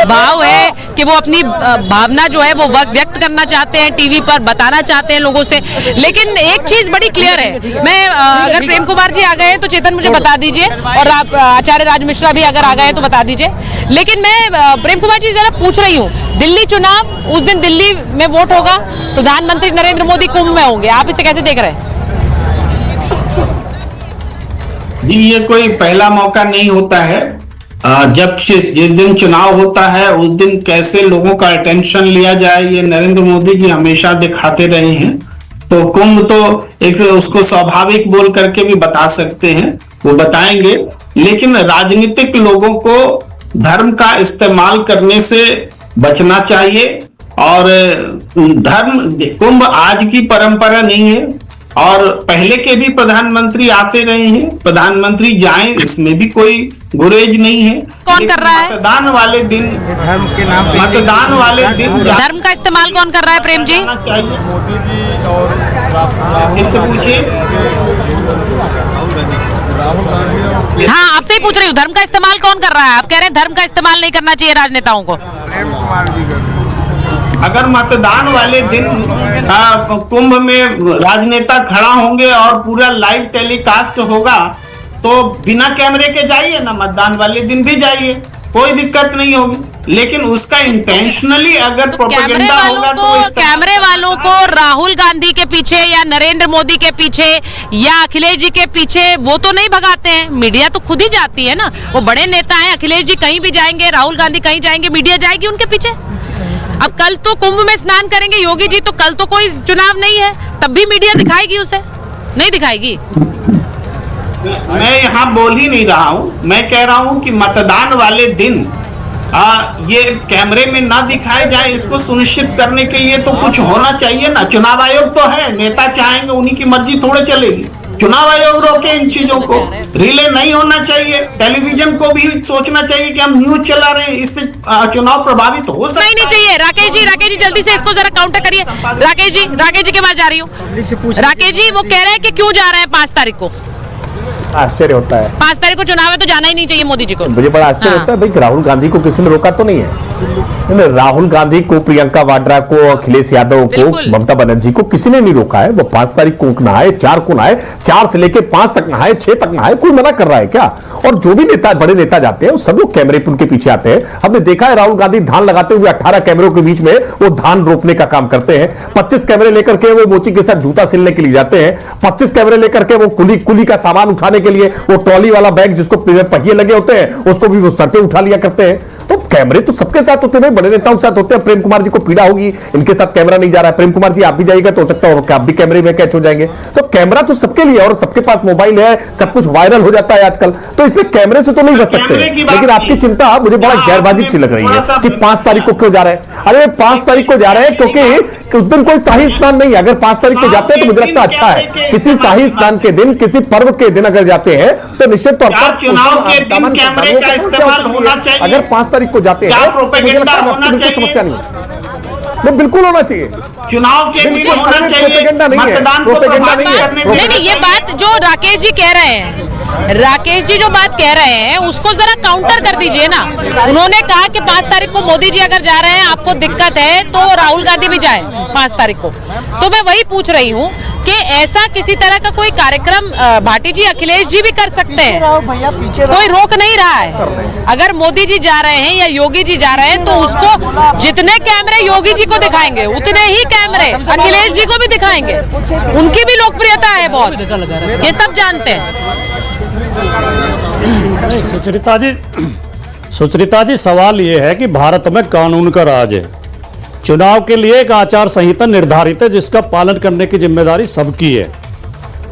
भाव है कि वो अपनी भावना जो है वो व्यक्त करना चाहते हैं, टीवी पर बताना चाहते हैं लोगों से। लेकिन एक चीज बड़ी क्लियर है, मैं अगर प्रेम कुमार जी आ गए तो चेतन मुझे बता दीजिए, और आप आचार्य राज मिश्रा भी अगर आ गए तो बता दीजिए। लेकिन मैं प्रेम कुमार जी जरा पूछ रही हूँ, दिल्ली चुनाव, उस दिन दिल्ली में वोट होगा, प्रधानमंत्री नरेंद्र मोदी कुंभ में होंगे, आप इसे कैसे देख रहे हैं? जी, ये कोई पहला मौका नहीं होता है। जब जिस दिन चुनाव होता है उस दिन कैसे लोगों का अटेंशन लिया जाए, ये नरेंद्र मोदी जी हमेशा दिखाते रहे हैं। तो कुंभ तो एक उसको स्वाभाविक बोल करके भी बता सकते हैं, वो बताएंगे, लेकिन राजनीतिक लोगों को धर्म का इस्तेमाल करने से बचना चाहिए। और कुंभ आज की परंपरा नहीं है, और पहले के भी प्रधानमंत्री आते रहे हैं, प्रधानमंत्री जाएं, इसमें भी कोई गुरेज नहीं है। कौन कर रहा है मतदान वाले दिन धर्म के नाम पे, मतदान वाले दिन धर्म का इस्तेमाल कौन कर रहा है? प्रेम जी, फिर से पूछिए। हाँ, आपसे ही पूछ रही हूँ, धर्म का इस्तेमाल कौन कर रहा है? आप कह रहे हैं धर्म का इस्तेमाल नहीं करना चाहिए राजनेताओं को। अगर मतदान वाले दिन कुंभ में राजनेता खड़ा होंगे और पूरा लाइव टेलीकास्ट होगा, तो बिना कैमरे के जाइए ना, मतदान वाले दिन भी जाइए, कोई दिक्कत नहीं होगी, लेकिन उसका इंटेंशनली अगर कैमरे प्रोपेगेंडा वालों होगा तो को इस तरह कैमरे वालों को राहुल गांधी के पीछे या नरेंद्र मोदी के पीछे या अखिलेश जी के पीछे वो तो नहीं भगाते हैं, मीडिया तो खुद ही जाती है ना। वो बड़े नेता हैं, अखिलेश जी कहीं भी जाएंगे, राहुल गांधी कहीं जाएंगे, मीडिया जाएगी उनके पीछे। अब कल तो कुंभ में स्नान करेंगे योगी जी, तो कल तो कोई चुनाव नहीं है, तब भी मीडिया दिखाएगी उसे, नहीं दिखाएगी। मैं यहाँ बोल ही नहीं रहा हूँ, मैं कह रहा हूँ कि मतदान वाले दिन ये कैमरे में ना दिखाए जाए, इसको सुनिश्चित करने के लिए तो कुछ होना चाहिए ना। चुनाव आयोग तो है, नेता चाहेंगे उन्हीं की मर्जी थोड़े चलेगी, चुनाव आयोग रोके इन चीजों को। रिले नहीं होना चाहिए, टेलीविजन को भी सोचना चाहिए कि हम न्यूज चला रहे हैं, इससे चुनाव प्रभावित हो सकता है। नहीं चाहिए। राकेश जी जल्दी से इसको जरा काउंटर करिए। राकेश जी के पास जा रही हूँ। राकेश जी वो कह रहे हैं कि क्यों जा रहे हैं 5 तारीख को। आश्चर्य होता है, 5 तारीख को चुनाव है तो जाना ही नहीं चाहिए मोदी जी को। मुझे बड़ा आश्चर्य होता है भाई, राहुल गांधी को किसी ने रोका तो नहीं है। राहुल गांधी को, प्रियंका वाड्रा को, अखिलेश यादव को, ममता बनर्जी को किसी ने नहीं रोका है। वो 5 तारीख को नहाए, 4 को नहाए, 4 से लेके 5 तक नहाए, 6 तक नहाए, कोई मना कर रहा है क्या? और जो भी नेता, बड़े नेता जाते हैं, सब लोग कैमरे उनके पीछे आते हैं। हमने देखा है राहुल गांधी धान लगाते हुए 18 कैमरों के बीच में वो धान रोपने का काम करते हैं। 25 कैमरे लेकर के वो मोची के साथ जूता सिलने के लिए जाते हैं। 25 कैमरे लेकर के वो कुली का सामान उठाने के लिए वो ट्रॉली वाला बैग जिसको पहिए लगे होते हैं उसको भी वो सर पे उठा लिया करते हैं। तो कैमरे तो सबके साथ होते हैं, बड़े नेताओं के साथ होते हैं। प्रेम कुमार जी को पीड़ा होगी, इनके साथ कैमरा नहीं जा रहा है। प्रेम कुमार जी आप भी जाइएगा तो हो सकता है आप भी कैमरे में कैच हो जाएंगे। तो कैमरा तो सबके लिए, और सबके पास मोबाइल है, सब कुछ वायरल हो जाता है आजकल, तो इसलिए कैमरे से तो नहीं बच सकते। लेकिन आपकी चिंता मुझे बड़ा गैरवाजिब सी लग रही है कि 5 तारीख को क्यों जा रहे हैं। अरे 5 तारीख को जा रहे हैं क्योंकि उस दिन कोई शाही स्नान नहीं है। अगर 5 तारीख को जाते हैं तो मुझे लगता है अच्छा है। किसी शाही स्नान के दिन, किसी पर्व के दिन अगर जाते हैं तो निश्चित तौर पर चुनाव के दिन कैमरे का इस्तेमाल होना चाहिए। अगर 5 तारीख को जाते हैं प्रोपेगेंडा होना चाहिए, समस्या नहीं, वो बिल्कुल होना चाहिए। चुनाव के दिन होना चाहिए, मतदान को प्रभावित करने। नहीं, ये बात जो राकेश जी कह रहे हैं, राकेश जी जो बात कह रहे हैं उसको जरा काउंटर कर दीजिए ना। उन्होंने कहा कि 5 तारीख को मोदी जी अगर जा रहे हैं, आपको दिक्कत है तो राहुल गांधी भी जाए 5 तारीख को। तो मैं वही पूछ रही हूँ कि ऐसा किसी तरह का कोई कार्यक्रम भाटी जी, अखिलेश जी भी कर सकते हैं, कोई रोक नहीं रहा है। अगर मोदी जी जा रहे हैं या योगी जी जा रहे हैं तो उसको जितने कैमरे योगी जी को दिखाएंगे उतने ही कैमरे अखिलेश जी को भी दिखाएंगे। उनकी भी लोकप्रियता है बहुत, ये सब जानते हैं। सुचरिता जी सवाल ये है कि भारत में कानून का राज है। चुनाव के लिए एक आचार संहिता निर्धारित है जिसका पालन करने की जिम्मेदारी सबकी है।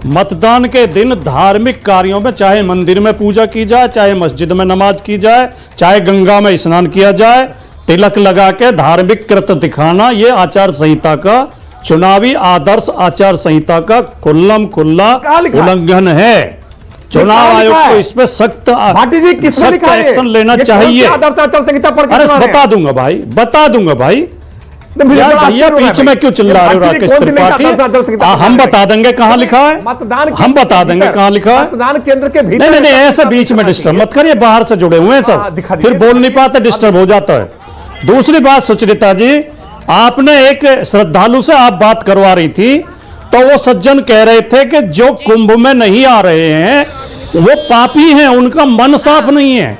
मतदान के दिन धार्मिक कार्यों में, चाहे मंदिर में पूजा की जाए, चाहे मस्जिद में नमाज की जाए, चाहे गंगा में स्नान किया जाए, तिलक लगा के धार्मिक कृत्य दिखाना, ये आचार संहिता का, चुनावी आदर्श आचार संहिता का खुल्लम खुल्ला उल्लंघन है। चुनाव आयोग को इस पे सख्त एक्शन लेना चाहिए। अरे बता दूंगा भाई भैया बीच में क्यों चिल्ला रहे हो राकेश त्रिपाठी? हम बता देंगे कहाँ लिखा है, हम बता देंगे कहाँ लिखा है। मतदान केंद्र के भीतर नहीं, ऐसे बीच में डिस्टर्ब मत करिए, बाहर से जुड़े हुए हैं सब, फिर बोल नहीं पाते, डिस्टर्ब हो जाता है। दूसरी बात सुचरिता जी, आपने एक श्रद्धालु से आप बात करवा रही थी तो वो सज्जन कह रहे थे कि जो कुंभ में नहीं आ रहे हैं वो पापी हैं, उनका मन साफ नहीं है।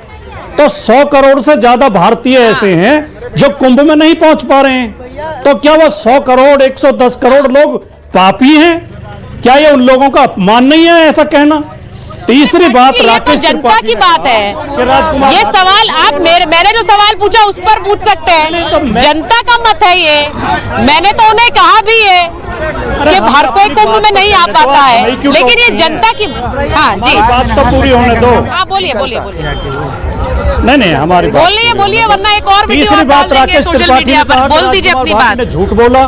तो 100 करोड़ से ज्यादा भारतीय ऐसे हैं जो कुंभ में नहीं पहुंच पा रहे हैं, तो क्या वो 100 करोड़ 110 करोड़ लोग पापी हैं? क्या ये उन लोगों का अपमान नहीं है ऐसा कहना? तीसरी बात, राकेश जनता की बात है, ये सवाल आप मैंने जो सवाल पूछा उस पर पूछ सकते हैं। जनता का मत है ये, मैंने तो उन्हें कहा भी है कि हर कोई कुंभ में नहीं आ पाता है, लेकिन ये जनता की। हाँ जी, बात तो पूरी होने दो। हाँ बोलिए। नहीं हमारी बात बोलिए, वरना एक और तीसरी बात राकेश त्रिपाठी ने कहा, बोल दीजिए अपनी बात। झूठ बोला।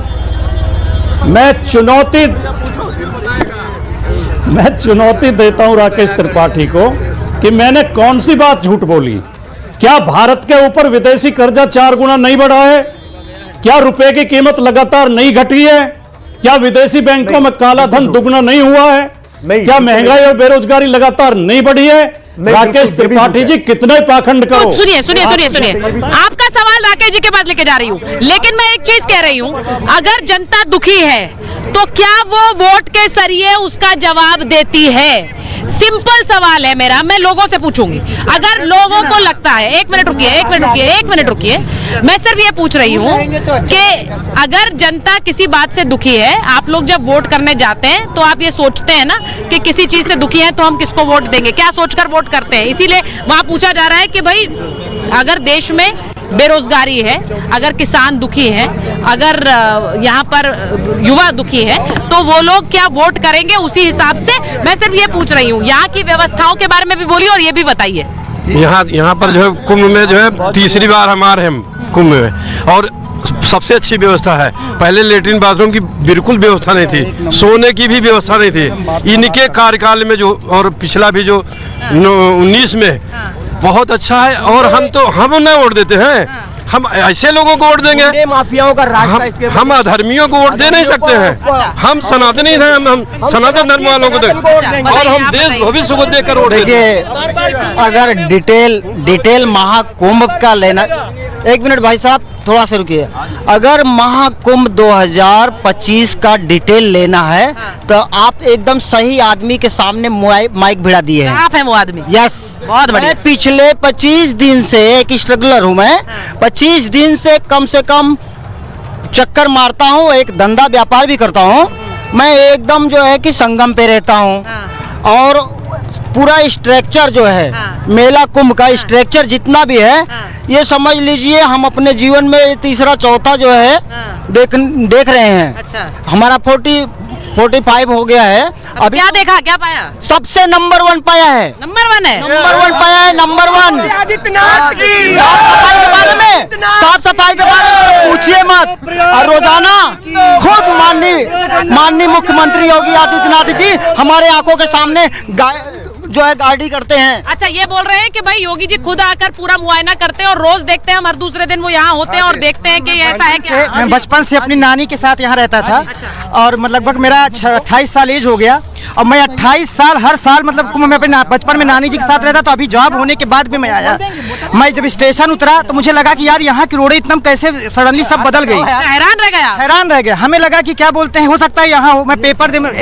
मैं चुनौती देता हूं राकेश त्रिपाठी को कि मैंने कौन सी बात झूठ बोली। क्या भारत के ऊपर विदेशी कर्जा 4 गुना नहीं बढ़ा है? क्या रुपए की कीमत लगातार नहीं घटी है? क्या विदेशी बैंकों में काला धन दुगना नहीं हुआ है? क्या महंगाई और बेरोजगारी लगातार नहीं बढ़ी है? राकेश त्रिपाठी जी कितने पाखंड करो। सुनिए, आपका सवाल राकेश जी के पास लेके जा रही हूँ, लेकिन मैं एक चीज कह रही हूँ, अगर जनता दुखी है तो क्या वो वोट के जरिए उसका जवाब देती है? सिंपल सवाल है मेरा, मैं लोगों से पूछूंगी। अगर लोगों को लगता है, एक मिनट रुकिए, मैं सिर्फ ये पूछ रही हूँ कि अगर जनता किसी बात से दुखी है, आप लोग जब वोट करने जाते हैं तो आप ये सोचते हैं ना कि किसी चीज से दुखी है तो हम किसको वोट देंगे, क्या सोचकर वोट करते हैं। इसीलिए वहां पूछा जा रहा है कि भाई अगर देश में बेरोजगारी है, अगर किसान दुखी हैं, अगर यहाँ पर युवा दुखी है, तो वो लोग क्या वोट करेंगे उसी हिसाब से। मैं सिर्फ ये पूछ रही हूँ, यहाँ की व्यवस्थाओं के बारे में भी बोलिए और ये भी बताइए। यहाँ पर जो है कुंभ में जो है तीसरी बार हमारे हम कुंभ में, और सबसे अच्छी व्यवस्था है। पहले लेटरिन बाथरूम की बिल्कुल व्यवस्था नहीं थी, सोने की भी व्यवस्था नहीं थी। इनके कार्यकाल में जो, और पिछला भी जो 19 में बहुत अच्छा है। और हम न वोट देते हैं, हम ऐसे लोगों को वोट देंगे, माफियाओं का राज, हम अधर्मियों को वोट दे नहीं सकते हैं। हम सनातनी हैं, हम सनातन धर्म वालों को देंगे और हम देश भविष्य को देखकर वोट देंगे। अगर डिटेल महाकुंभ का लेना, एक मिनट भाई साहब थोड़ा सा रुकिए। अगर महाकुंभ 2025 का डिटेल लेना है तो आप एकदम सही आदमी के सामने माइक भिड़ा दिए हैं। आप हैं वो आदमी? यस, बहुत बढ़िया। पिछले 25 दिन से एक स्ट्रगलर हूँ मैं। 25 दिन से कम चक्कर मारता हूँ, एक धंधा व्यापार भी करता हूँ मैं। एकदम जो है कि संगम पे रहता हूँ और पूरा स्ट्रक्चर जो है मेला कुंभ का स्ट्रक्चर जितना भी है, ये समझ लीजिए हम अपने जीवन में तीसरा चौथा जो है देख रहे हैं। अच्छा। हमारा 45 हो गया है। अभी क्या देखा, क्या पाया? सबसे नंबर 1 पाया है। नंबर 1 है? नंबर 1 पाया है, नंबर 1। साफ सफाई के बारे में, साफ सफाई के बारे में पूछिए मत। और रोजाना खुद माननीय मुख्यमंत्री योगी आदित्यनाथ जी हमारे आंखों के सामने जो है गाड़ी करते हैं। अच्छा, ये बोल रहे हैं कि भाई योगी जी खुद आकर पूरा मुआयना करते हैं और रोज देखते हैं, हम हर दूसरे दिन वो यहाँ होते हैं और देखते हैं कि ये ऐसा है क्या? मैं बचपन से अपनी नानी के साथ यहाँ रहता था। और लगभग मेरा 28 साल एज हो गया और मैं 28 साल हर साल मतलब मैं अपने बचपन में नानी जी के साथ रहता। तो अभी जॉब होने के बाद भी मैं आया। मैं जब स्टेशन उतरा तो मुझे लगा कि यार यहाँ की रोडें एकदम कैसे सडनली सब बदल गई। हैरान रह गया। हमें लगा कि क्या बोलते हैं, हो सकता है यहाँ हो। मैं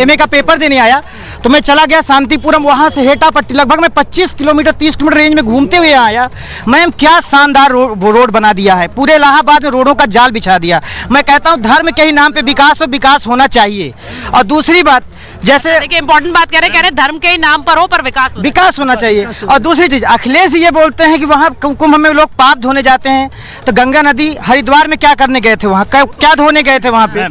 MA का पेपर देने आया तो मैं चला गया शांतिपुरम, वहां से हेटापट्टी लगभग मैं 25 किलोमीटर 30 किलोमीटर रेंज में घूमते हुए आया। मैम क्या शानदार रोड बना दिया है, पूरे इलाहाबाद में रोडों का जाल बिछा दिया। मैं कहता हूँ धर्म के ही नाम पे विकास होना चाहिए। और दूसरी बात, जैसे इम्पोर्टेंट बात कह रहे धर्म के ही नाम पर हो पर विकास होना चाहिए। और दूसरी चीज, अखिलेश ये बोलते हैं कि वहाँ कुंभ में लोग पाप धोने जाते हैं। तो गंगा नदी हरिद्वार में क्या करने गए थे, वहाँ क्या धोने गए थे? वहाँ पे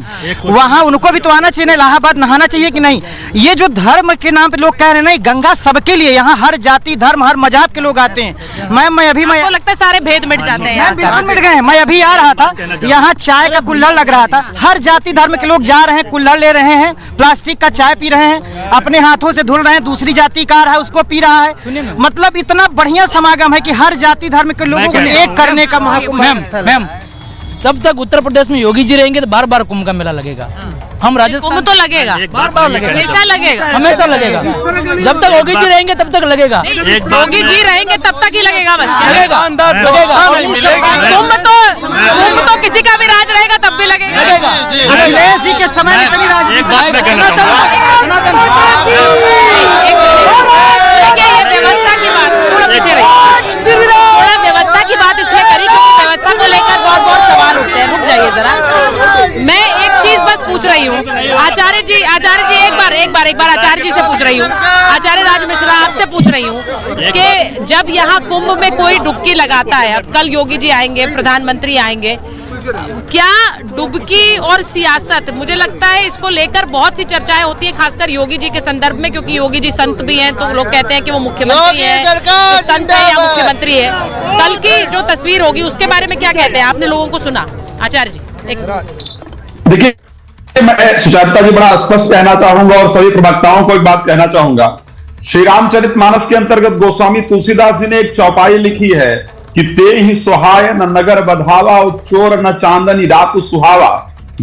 वहाँ उनको भी तो आना चाहिए, इलाहाबाद नहाना चाहिए कि नहीं? ये जो धर्म के नाम पे लोग कह रहे हैं, नहीं गंगा सबके लिए, यहाँ हर जाति धर्म हर मजहब के लोग आते हैं। मैं लगता है सारे भेद मिट जाते हैं, बिल्कुल मिट गए। मैं अभी आ रहा था, यहाँ चाय का कुल्हड़ लग रहा था। हर जाति धर्म के लोग जा रहे हैं, कुल्हड़ ले रहे हैं, प्लास्टिक का चाय पी रहे हैं, अपने हाथों से धुल रहे हैं। दूसरी जाति का रहा है उसको पी रहा है। मतलब इतना बढ़िया समागम है कि हर जाति धर्म के लोगों को एक करने का महाकुंभ। मैम जब तक उत्तर प्रदेश में योगी जी रहेंगे तो बार बार कुंभ का मेला लगेगा। हम राजस्थान कुंभ तो लगेगा, बार लगेगा, हमेशा लगेगा। जब तक योगी जी रहेंगे तब तक लगेगा। योगी जी रहेंगे तब तक ही लगेगा, बस लगेगा। कुंभ तो किसी का भी राज रहेगा तब भी लगेगा। अखिलेश जी के समय में कभी राज व्यवस्था की बात थोड़ा पीछे रही, थोड़ा व्यवस्था की बात इसलिए करी क्योंकि व्यवस्था को लेकर बहुत सवाल उठते हैं। रुक जाइए जरा, मैं एक चीज बस पूछ रही हूँ आचार्य जी एक बार आचार्य जी से पूछ रही हूँ, आचार्य राज मिश्रा आपसे पूछ रही हूँ कि जब यहाँ कुंभ में कोई डुबकी लगाता है, अब कल योगी जी आएंगे, प्रधानमंत्री आएंगे, क्या डुबकी और सियासत, मुझे लगता है इसको लेकर बहुत सी चर्चाएं होती है, खासकर योगी जी के संदर्भ में, क्योंकि योगी जी संत भी हैं तो लोग कहते हैं कि वो मुख्यमंत्री है, तो संत है या मुख्यमंत्री है। कल की जो तस्वीर होगी उसके बारे में क्या कहते हैं? आपने लोगों को सुना, आचार्य जी? देखिए, मैं सुचरिता जी बड़ा स्पष्ट कहना चाहूंगा और सभी प्रवक्ताओं को एक बात कहना चाहूंगा। श्री रामचरितमानस के अंतर्गत गोस्वामी तुलसीदास जी ने एक चौपाई लिखी है कि ते ही सुहाय न नगर बधावा, चोर न चांदनी रात सुहावा।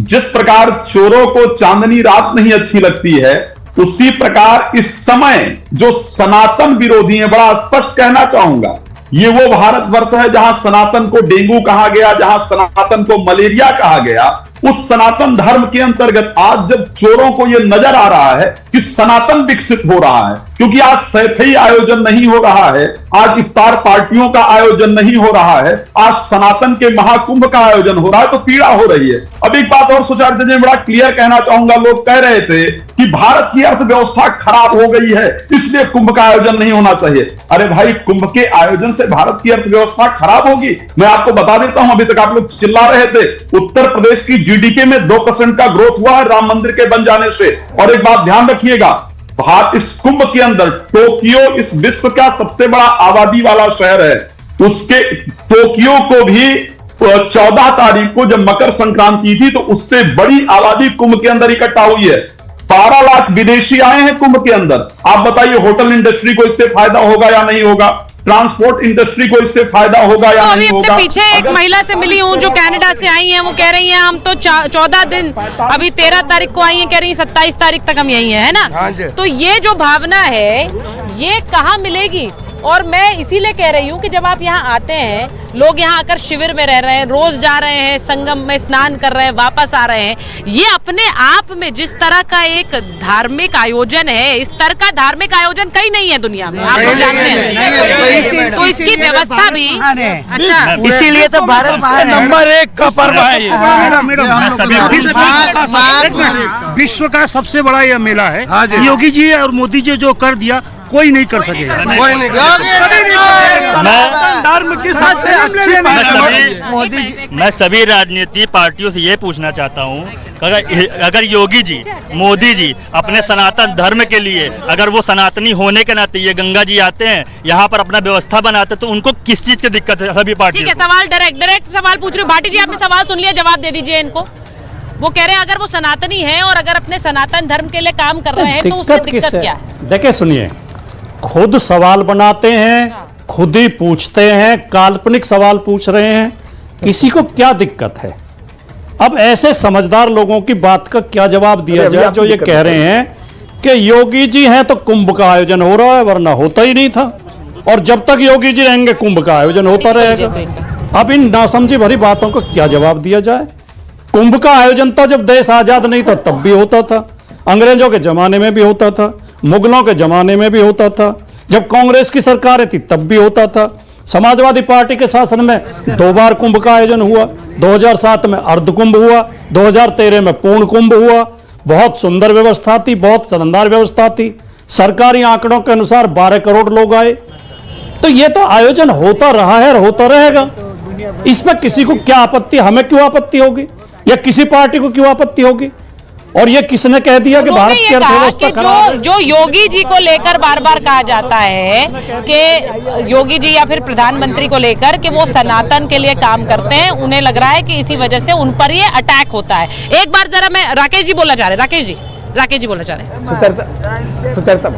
जिस प्रकार चोरों को चांदनी रात नहीं अच्छी लगती है, उसी प्रकार इस समय जो सनातन विरोधी है, बड़ा स्पष्ट कहना चाहूंगा, ये वो भारतवर्ष है जहां सनातन को डेंगू कहा गया, जहां सनातन को मलेरिया कहा गया। उस सनातन धर्म के अंतर्गत आज जब चोरों को यह नजर आ रहा है कि सनातन विकसित हो रहा है, क्योंकि आज सैफई आयोजन नहीं हो रहा है, आज इफ्तार पार्टियों का आयोजन नहीं हो रहा है, आज सनातन के महाकुंभ का आयोजन हो रहा है, तो पीड़ा हो रही है। अब एक बात और सुचारू जी बड़ा क्लियर कहना चाहूंगा, लोग कह रहे थे कि भारत की अर्थव्यवस्था खराब हो गई है इसलिए कुंभ का आयोजन नहीं होना चाहिए। अरे भाई, कुंभ के आयोजन से भारत की अर्थव्यवस्था खराब होगी? मैं आपको बता देता हूं, अभी तक आप लोग चिल्ला रहे थे, उत्तर प्रदेश की जीडीपी में 2% का ग्रोथ हुआ है राम मंदिर के बन जाने से। और एक बात ध्यान रखिएगा, भारत इस कुंभ के अंदर टोक्यो इस विश्व का सबसे बड़ा आबादी वाला शहर है, उसके टोक्यो को भी 14 तारीख को जब मकर संक्रांति थी तो उससे बड़ी आबादी कुंभ के अंदर इकट्ठा हुई है। 12 लाख विदेशी आए हैं कुंभ के अंदर। आप बताइए, होटल इंडस्ट्री को इससे फायदा होगा या नहीं होगा? ट्रांसपोर्ट इंडस्ट्री को इससे फायदा होगा या नहीं होगा? पीछे एक महिला से मिली हूँ जो कनाडा से आई हैं, वो कह रही हैं हम तो 14 दिन, अभी 13 तारीख को आई हैं, कह रही हैं 27 तारीख तक हम यही है ना। तो ये जो भावना है ये कहाँ मिलेगी? और मैं इसीलिए कह रही हूँ कि जब आप यहाँ आते हैं, लोग यहाँ आकर शिविर में रह रहे हैं, रोज जा रहे हैं, संगम में स्नान कर रहे हैं, वापस आ रहे हैं, ये अपने आप में जिस तरह का एक धार्मिक आयोजन है, इस तरह का धार्मिक आयोजन कहीं नहीं है दुनिया में, आप लोग जानते हैं। तो इसकी व्यवस्था भी अच्छा, इसीलिए तो भारत नंबर 1 का पर्व है ये। विश्व का सबसे बड़ा यह मेला है। योगी जी और मोदी जी जो कर दिया कोई नहीं कर सकेगा। कोई नहीं मैं सभी राजनीतिक पार्टियों से ये पूछना चाहता हूँ, अगर योगी जी, मोदी जी अपने सनातन धर्म के लिए, अगर वो सनातनी होने के नाते ये गंगा जी आते हैं यहाँ पर अपना व्यवस्था बनाते, तो उनको किस चीज की दिक्कत है? सभी पार्टी। ठीक है, सवाल डायरेक्ट सवाल पूछ रहे हो। भाटी जी, आपने सवाल सुन लिया, जवाब दे दीजिए इनको। वो कह रहे हैं अगर वो सनातनी है और अगर अपने सनातन धर्म के लिए काम कर रहे हैं तो उसमें दिक्कत क्या है? देखिए, सुनिए, खुद सवाल बनाते हैं, खुद ही पूछते हैं, काल्पनिक सवाल पूछ रहे हैं, किसी को क्या दिक्कत है? अब ऐसे समझदार लोगों की बात का क्या जवाब दिया जाए जो ये कह रहे हैं कि योगी जी हैं तो कुंभ का आयोजन हो रहा है, वरना होता ही नहीं था, और जब तक योगी जी रहेंगे कुंभ का आयोजन होता रहेगा। अब इन नासमझी भरी बातों को क्या जवाब दिया जाए? कुंभ का आयोजन तो जब देश आजाद नहीं था तब भी होता था, अंग्रेजों के जमाने में भी होता था, मुगलों के जमाने में भी होता था, जब कांग्रेस की सरकार थी तब भी होता था, समाजवादी पार्टी के शासन में 2 बार कुंभ का आयोजन हुआ, 2007 में अर्ध कुंभ हुआ, 2013 में पूर्ण कुंभ हुआ। बहुत सुंदर व्यवस्था थी, बहुत शानदार व्यवस्था थी। सरकारी आंकड़ों के अनुसार 12 करोड़ लोग आए। तो ये तो आयोजन होता रहा है और होता रहेगा, इसमें किसी को क्या आपत्ति? हमें क्यों आपत्ति होगी या किसी पार्टी को क्यों आपत्ति होगी? और ये किसने कह दिया कि भारत की अर्थव्यवस्था खराब है? जो योगी जी को लेकर बार बार कहा जाता है कि योगी जी या फिर प्रधानमंत्री को लेकर कि वो सनातन के लिए काम करते हैं, उन्हें लग रहा है कि इसी वजह से उन पर ये अटैक होता है। एक बार जरा मैं राकेश जी बोलना चाह रहे, राकेश जी बोलना चाह रहे हैं। सुचरिता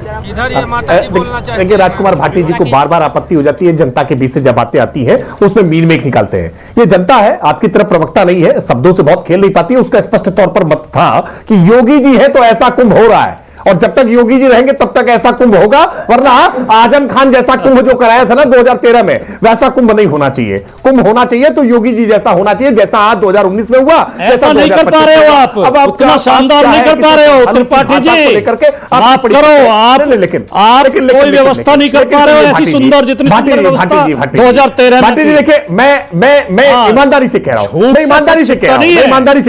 देखिए, राजकुमार भाटी जी को बार बार आपत्ति हो जाती है, जनता के बीच से जब बातें आती है उसमें मील मेक निकालते हैं। ये जनता है, आपकी तरफ प्रवक्ता नहीं है, शब्दों से बहुत खेल नहीं पाती है। उसका स्पष्ट तौर पर मत था कि योगी जी है तो ऐसा कुंभ हो रहा है, और जब तक योगी जी रहेंगे तब तक ऐसा कुंभ होगा, वरना आजम खान जैसा कुंभ जो कराया था ना 2013 में, वैसा कुंभ नहीं होना चाहिए। कुंभ होना चाहिए तो योगी जी जैसा होना चाहिए, जैसा आज 2019 में हुआ। ऐसा नहीं कर पा रहे हो आप, उतना शानदार नहीं कर पा रहे हो त्रिपाठी जी, माफ करो आप, लेकिन कोई व्यवस्था नहीं कर पा रहे हो ऐसी सुंदर जितनी सुंदर व्यवस्था 2013 में। देखिए, मैं ईमानदारी से कह रहा हूँ, ईमानदारी से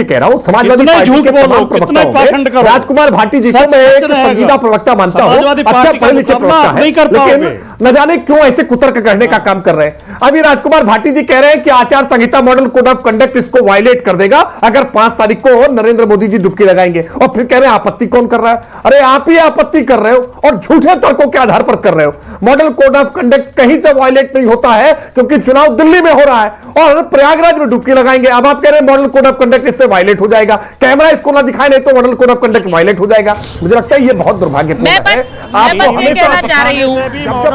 कह रहा हूँ, समाजवादी पार्टी के राजकुमार भाटी जी को संजीदा प्रवक्ता मानता हूं, अच्छा पढ़े लिखे प्रवक्ता है, लेकिन न जाने क्यों ऐसे कुतर्क करने का काम कर रहे हैं। अभी राजकुमार भाटी जी कह रहे हैं कि आचार संहिता मॉडल कोड ऑफ कंडक्ट इसको वायलेट कर देगा अगर 5 तारीख को नरेंद्र मोदी जी डुबकी लगाएंगे, और फिर कह रहे हैं आपत्ति कौन कर रहा है? अरे आप ही आपत्ति कर रहे हो, और झूठे तर्कों के आधार पर कर रहे हो। मॉडल कोड ऑफ कंडक्ट कहीं से वायलेट नहीं होता है, क्योंकि चुनाव दिल्ली में हो रहा है और प्रयागराज में डुबकी लगाएंगे। अब आप कह रहे हैं मॉडल कोड ऑफ कंडक्ट इससे वायलेट हो जाएगा, कैमरा इसको ना दिखाए नहीं तो model code of conduct violate हो जाएगा। मुझे लगता है ये बहुत दुर्भाग्यपूर्ण है। मैं बस ये कहना चाह रही हूँ,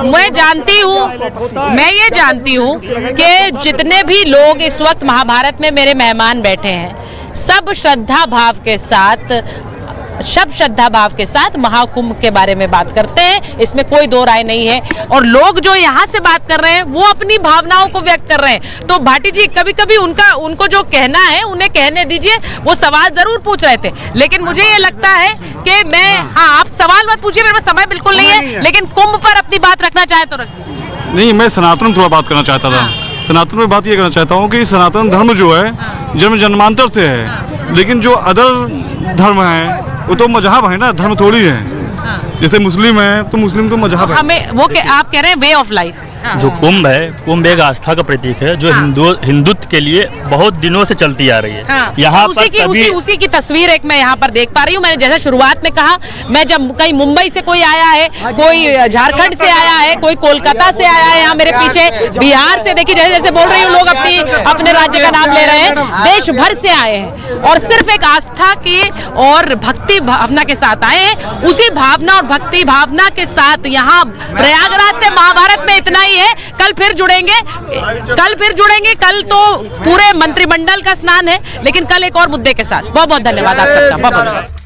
मैं ये जानती हूँ कि जितने भी लोग इस वक्त महाभारत में मेरे मेहमान बैठे हैं, सब श्रद्धा भाव के साथ सब श्रद्धा भाव के साथ महाकुंभ के बारे में बात करते हैं, इसमें कोई दो राय नहीं है। और लोग जो यहाँ से बात कर रहे हैं वो अपनी भावनाओं को व्यक्त कर रहे हैं। तो भाटी जी कभी कभी उनको जो कहना है उन्हें कहने दीजिए, वो सवाल जरूर पूछ रहे थे, लेकिन मुझे ये लगता है कि आप सवाल मत पूछिए, मेरे पास समय बिल्कुल नहीं है, लेकिन कुंभ पर अपनी बात रखना चाहे तो रखिए। नहीं, मैं सनातन में थोड़ा बात करना चाहता था। सनातन में बात ये करना चाहता हूँ कि सनातन धर्म जो है जन्म जन्मांतर से है, लेकिन जो अदर धर्म है वो तो मजहब है ना, धर्म थोड़ी है। जैसे मुस्लिम है तो मुस्लिम तो मजहब है। हमें आप कह रहे हैं वे ऑफ लाइफ। जो कुंभ है, कुंभ एक आस्था का प्रतीक है जो हिंदुत्व के लिए बहुत दिनों से चलती आ रही है। यहाँ पर उसी की तस्वीर एक मैं यहाँ पर देख पा रही हूँ। मैंने जैसे शुरुआत में कहा, मैं जब कहीं मुंबई से कोई आया है, कोई झारखंड से आया है, कोई कोलकाता से आया है, यहाँ मेरे पीछे बिहार से, देखिए जैसे जैसे बोल रही हूँ, लोग अपने राज्य का नाम ले रहे हैं, देश भर से आए हैं और सिर्फ एक आस्था की और भक्ति भावना के साथ आए हैं। उसी भावना और भक्ति भावना के साथ यहाँ प्रयागराज से महाभारत में इतना ही है। कल फिर जुड़ेंगे। कल तो पूरे मंत्रिमंडल का स्नान है, लेकिन कल एक और मुद्दे के साथ। बहुत बहुत धन्यवाद आप सबका। बहुत बहुत